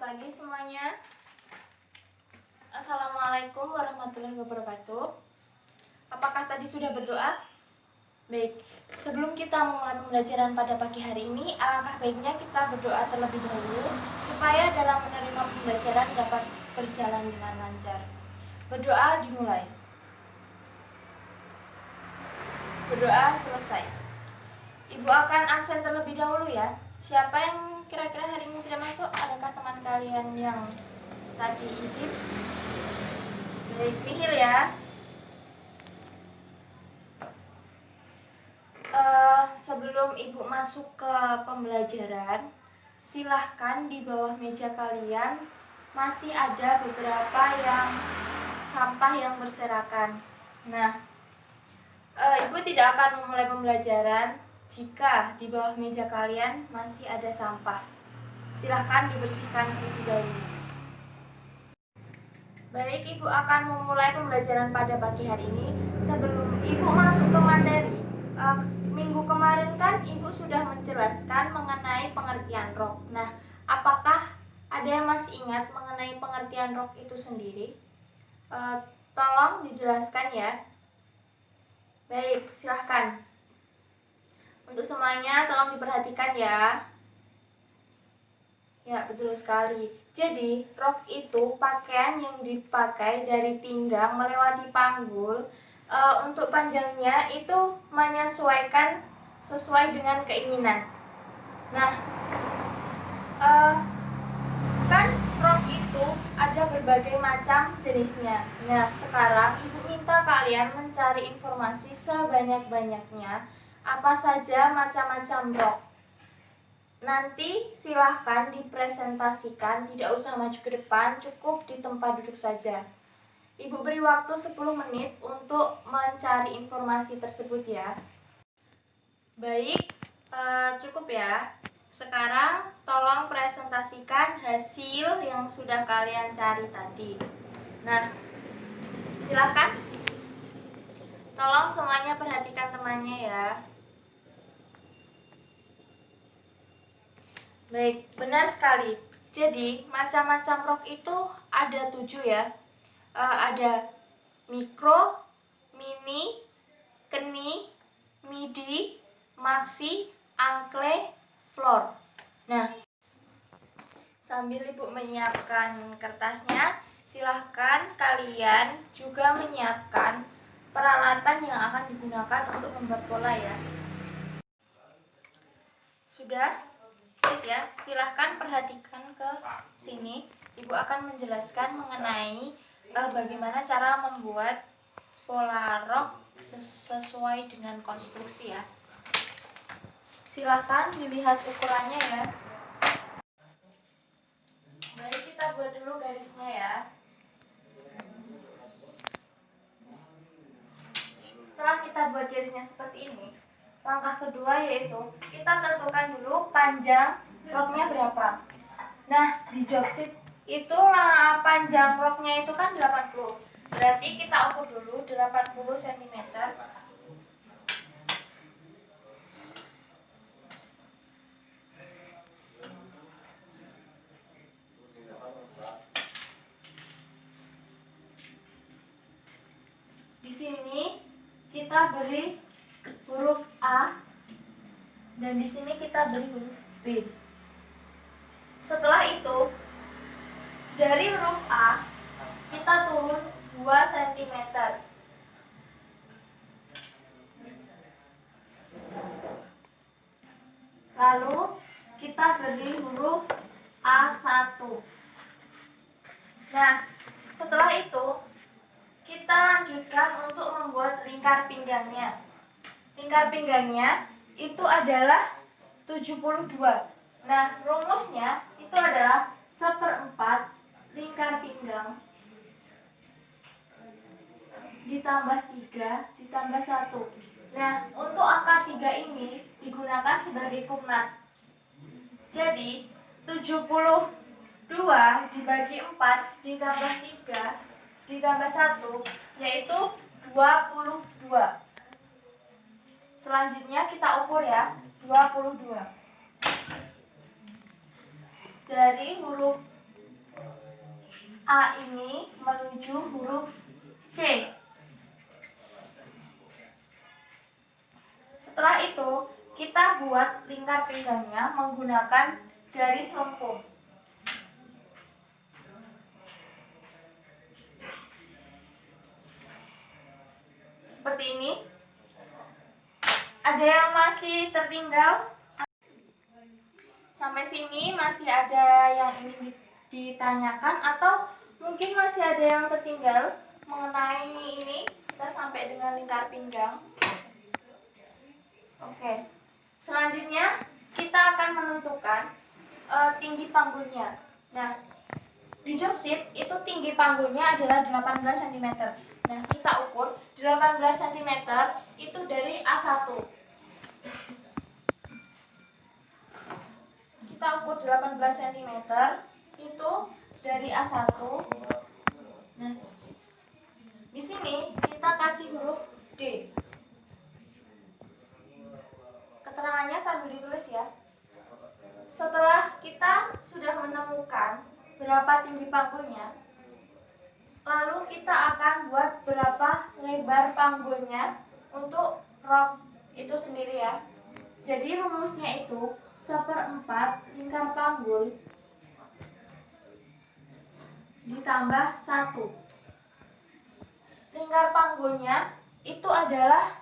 pagi semuanya. Assalamualaikum warahmatullahi wabarakatuh. Apakah tadi sudah berdoa? Baik, sebelum kita memulai pembelajaran pada pagi hari ini, alangkah baiknya kita berdoa terlebih dahulu supaya dalam menerima pembelajaran dapat berjalan dengan lancar. Berdoa dimulai. Berdoa selesai. Ibu akan absen terlebih dahulu ya. Siapa yang kira-kira hari ini tidak masuk? Adakah teman kalian yang tadi izin? Baik, nihil ya. Sebelum ibu masuk ke pembelajaran, silahkan di bawah meja kalian masih ada beberapa yang sampah yang berserakan. Nah, ibu tidak akan memulai pembelajaran jika di bawah meja kalian masih ada sampah. Silahkan dibersihkan terlebih dahulu. Baik, ibu akan memulai pembelajaran pada pagi hari ini. Sebelum ibu masuk ke materi, minggu kemarin kan ibu sudah menjelaskan mengenai pengertian rok. Nah, apakah ada yang masih ingat mengenai pengertian rok itu sendiri? Tolong dijelaskan ya. Baik, silahkan. Untuk semuanya tolong diperhatikan ya. Ya, betul sekali. Jadi, rok itu pakaian yang dipakai dari pinggang melewati panggul. Untuk panjangnya itu menyesuaikan sesuai dengan keinginan. Nah, kan rok itu ada berbagai macam jenisnya. Nah, sekarang ibu minta kalian mencari informasi sebanyak-banyaknya apa saja macam-macam rok. Nanti silahkan dipresentasikan, tidak usah maju ke depan, cukup di tempat duduk saja. Ibu beri waktu 10 menit untuk mencari informasi tersebut ya. Baik, cukup ya. Sekarang tolong presentasikan hasil yang sudah kalian cari tadi. Nah, silahkan. Tolong semuanya perhatikan temannya ya. Baik, benar sekali. Jadi, macam-macam rok itu ada 7 ya. Ada mikro, mini, keni, midi, maxi, ankle, floor. Nah, sambil ibu menyiapkan kertasnya, silahkan kalian juga menyiapkan peralatan yang akan digunakan untuk membuat pola ya. Sudah? Ya, silahkan perhatikan ke sini. Ibu akan menjelaskan mengenai bagaimana cara membuat pola rok sesuai dengan konstruksi ya. Silahkan dilihat ukurannya ya. Baik, kita buat dulu garisnya ya. Setelah kita buat garisnya seperti ini, langkah kedua yaitu kita tentukan dulu panjang roknya berapa. Nah, di job sheet itu panjang roknya itu kan 80. Berarti kita ukur dulu 80 cm. Di sini kita beri huruf A dan di sini kita beri huruf B. Setelah itu dari huruf A kita turun 2 cm. Lalu kita beri huruf A1. Nah, setelah itu kita lanjutkan untuk membuat lingkar pinggangnya. Lingkar pinggangnya itu adalah 72. Nah, rumusnya itu adalah 1/4 lingkar pinggang ditambah 3 ditambah 1. Nah, untuk angka 3 ini digunakan sebagai kumnat. Jadi, 72 dibagi 4 ditambah 3 ditambah 1 yaitu 22. Selanjutnya kita ukur ya, 22. Dari huruf A ini menuju huruf C. Setelah itu, kita buat lingkar pinggangnya menggunakan garis lengkung. Seperti ini. Ada yang masih tertinggal? Sampai sini masih ada yang ingin ditanyakan atau mungkin masih ada yang tertinggal mengenai ini? Kita sampai dengan lingkar pinggang. Oke. Selanjutnya kita akan menentukan tinggi panggulnya. Nah, di job sheet itu tinggi panggulnya adalah 18 cm. Nah, kita ukur 18 cm itu dari A1. Kita ukur 18 cm itu dari A1. Nah, di sini kita kasih huruf D. Keterangannya sambil ditulis ya. Setelah kita sudah menemukan berapa tinggi panggulnya, lalu kita akan buat berapa lebar panggulnya untuk rok itu sendiri ya. Jadi rumusnya itu 1/4 lingkar panggul ditambah 1. Lingkar panggulnya itu adalah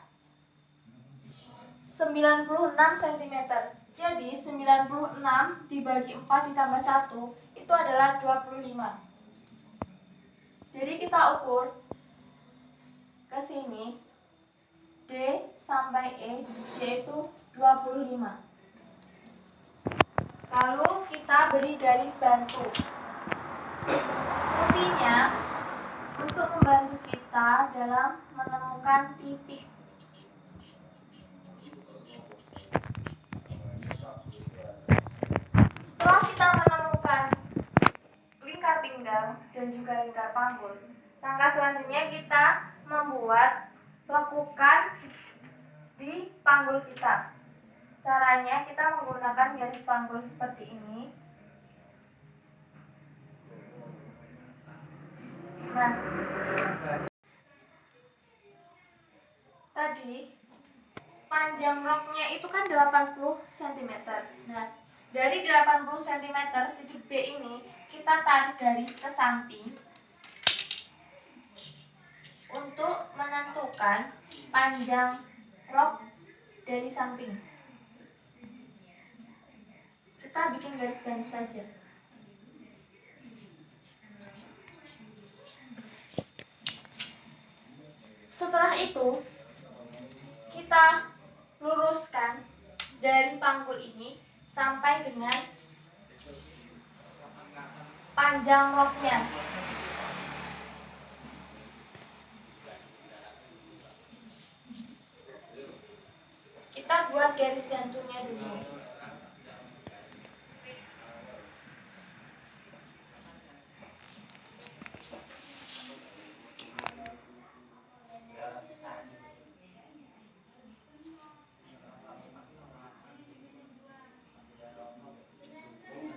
96 cm. Jadi 96 dibagi 4 ditambah 1 itu adalah 25. Jadi kita ukur ke sini D sampai E, yaitu 25. Lalu kita beri garis bantu. Fungsinya untuk membantu kita dalam menemukan titik. Setelah kita menemukan lingkar pinggang dan juga lingkar panggul, langkah selanjutnya kita membuat lekukan di panggul kita. Caranya kita menggunakan garis panggul seperti ini. Nah, tadi panjang roknya itu kan 80 cm. Nah, dari 80 cm titik B ini kita tarik garis ke samping untuk menentukan panjang rok dari samping. Kita bikin garis bantu saja. Setelah itu kita luruskan dari panggul ini sampai dengan panjang roknya. Kita buat garis bantunya dulu.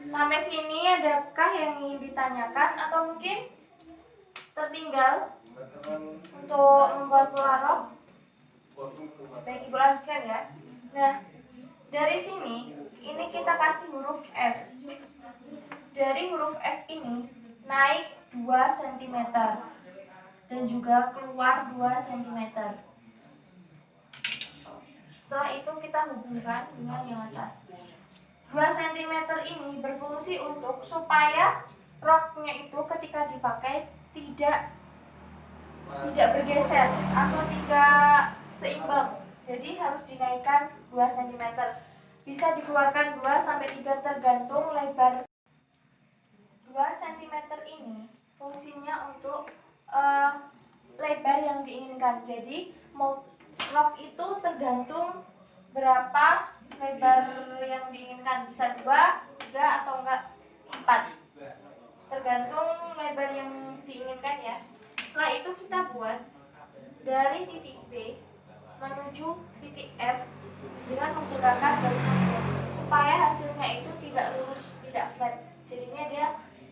Sampai sini adakah yang ingin ditanyakan atau mungkin tertinggal untuk membuat pola rok? Baik, Ibu lanjutkan ya. Nah, dari sini ini kita kasih huruf F. Dari huruf F ini naik 2 cm dan juga keluar 2 cm. Setelah itu kita hubungkan dengan yang atas. 2 cm ini berfungsi untuk supaya roknya itu ketika dipakai tidak bergeser atau tidak seimbang. Jadi harus dinaikkan 2 cm. Bisa dikeluarkan 2 sampai 3 tergantung lebar. 2 cm ini fungsinya untuk lebar yang diinginkan. Jadi rok itu tergantung berapa lebar yang diinginkan, bisa 2, 3 atau enggak 4, tergantung lebar yang diinginkan ya. Setelah itu kita buat dari titik B menuju titik F dengan menggunakan garis lengkung supaya hasilnya itu tidak lurus, tidak flat, jadinya dia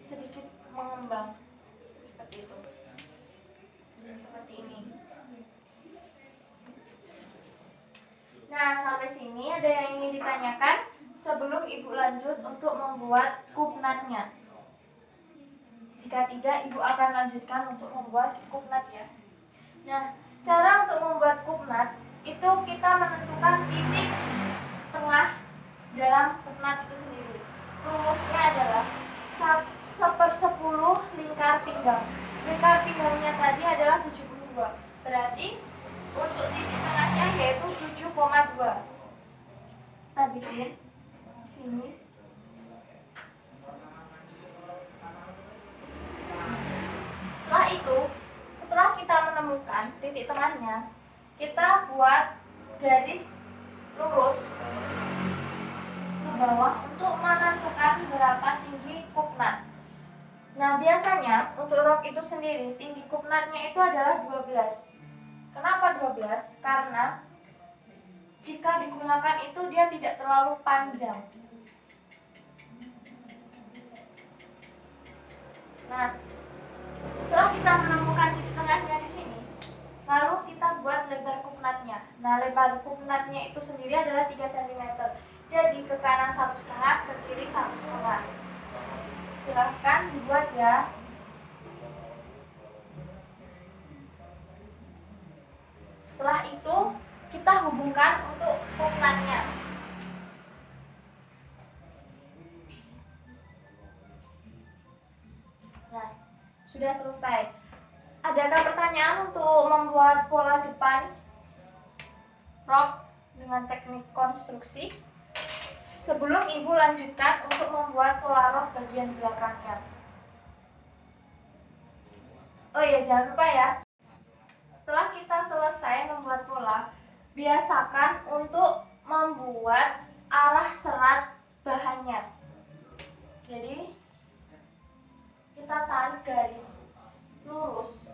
sedikit mengembang. seperti itu. Seperti ini. Nah, sampai sini ada yang ingin ditanyakan sebelum Ibu lanjut untuk membuat kupnatnya. Jika tidak, Ibu akan lanjutkan untuk membuat kupnat ya. Nah, cara untuk membuat kupnat itu kita menentukan titik tengah dalam kupnat itu sendiri. Rumusnya adalah 1/10 lingkar pinggang. Lingkar pinggangnya tadi adalah 72. Berarti untuk titik tengahnya yaitu 7,2. Kita bikin sini. Setelah itu, setelah kita menemukan titik tengahnya, kita buat garis lurus ke bawah untuk menentukan berapa tinggi kupnat. Nah, biasanya untuk rok itu sendiri tinggi kupnatnya itu adalah 12. Kenapa 12? Karena jika digunakan itu dia tidak terlalu panjang. Nah, setelah kita menemukan titik tengahnya di sini, lalu kita buat lebar kupnatnya. Nah, lebar kupnatnya itu sendiri adalah 3 cm. Jadi ke kanan 1,5, ke kiri 1,5. Silahkan dibuat ya. Setelah itu kita hubungkan untuk kupnatnya. Nah, sudah selesai. Adakah pertanyaan untuk membuat pola depan rok dengan teknik konstruksi? Sebelum Ibu lanjutkan untuk membuat pola rok bagian belakangnya. Oh iya, jangan lupa ya. Setelah kita selesai membuat pola, biasakan untuk membuat arah serat bahannya. Jadi kita tarik garis lurus,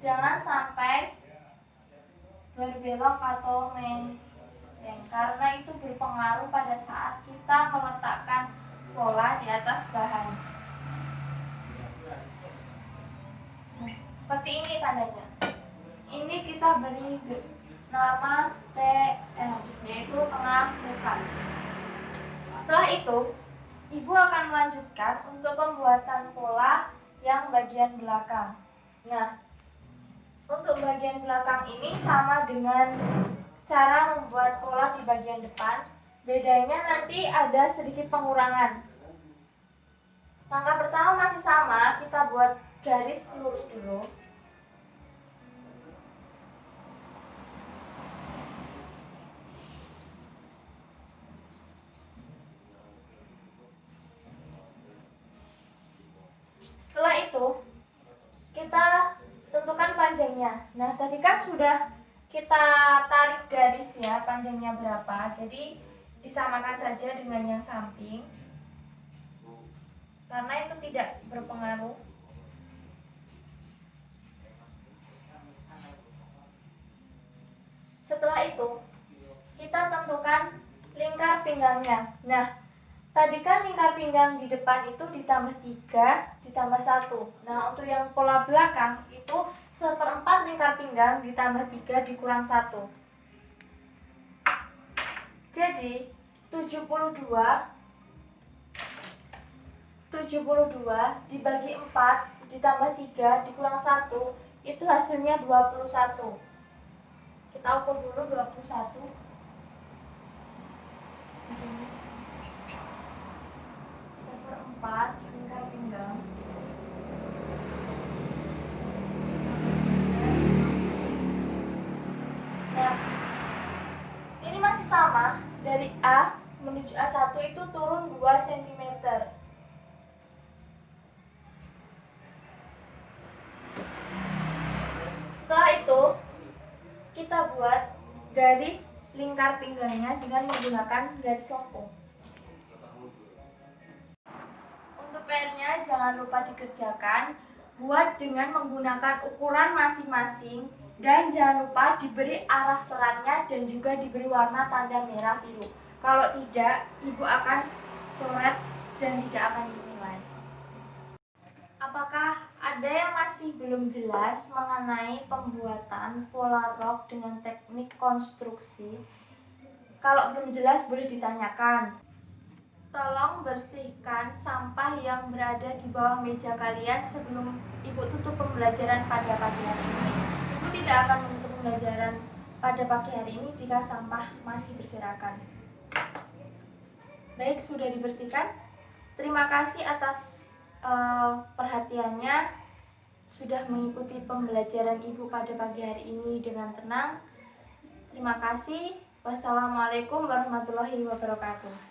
jangan sampai berbelok atau melenceng, karena itu berpengaruh pada saat kita meletakkan pola di atas bahan. Nah, seperti ini tandanya. Ini kita beri nama TM, yaitu tengah muka. Setelah itu, Ibu akan melanjutkan untuk pembuatan pola yang bagian belakang. Nah, untuk bagian belakang ini sama dengan cara membuat pola di bagian depan. Bedanya nanti ada sedikit pengurangan. Langkah pertama masih sama, kita buat garis lurus dulu. Setelah itu, kita tentukan panjangnya. Nah, tadi kan sudah kita tarik garis ya, panjangnya berapa. Jadi, disamakan saja dengan yang samping. Karena itu tidak berpengaruh. Setelah itu, kita tentukan lingkar pinggangnya. Nah, tadi kan lingkar pinggang di depan itu ditambah 3, ditambah 1. Nah, untuk yang pola belakang itu 1/4 lingkar pinggang ditambah 3 dikurang 1. Jadi, 72 dibagi 4 ditambah 3 dikurang 1 itu hasilnya 21. Kita ukur dulu 21. Di sini 1/4 lingkar pinggang. Nah, ini masih sama, dari A menuju A1 itu turun 2 cm. Setelah itu, kita buat garis lingkar pinggangnya dengan menggunakan garis lengkung. Untuk PR-nya jangan lupa dikerjakan, buat dengan menggunakan ukuran masing-masing, dan jangan lupa diberi arah seratnya dan juga diberi warna tanda merah biru. Kalau tidak, Ibu akan coret dan tidak akan dinilai. Apakah ada masih belum jelas mengenai pembuatan pola rok dengan teknik konstruksi, kalau belum jelas boleh ditanyakan. Tolong bersihkan sampah yang berada di bawah meja kalian sebelum Ibu tutup pembelajaran pada pagi hari ini. Ibu tidak akan menutup pembelajaran pada pagi hari ini jika sampah masih berserakan. Baik, sudah dibersihkan. Terima kasih atas perhatiannya, sudah mengikuti pembelajaran Ibu pada pagi hari ini dengan tenang. Terima kasih. Wassalamualaikum warahmatullahi wabarakatuh.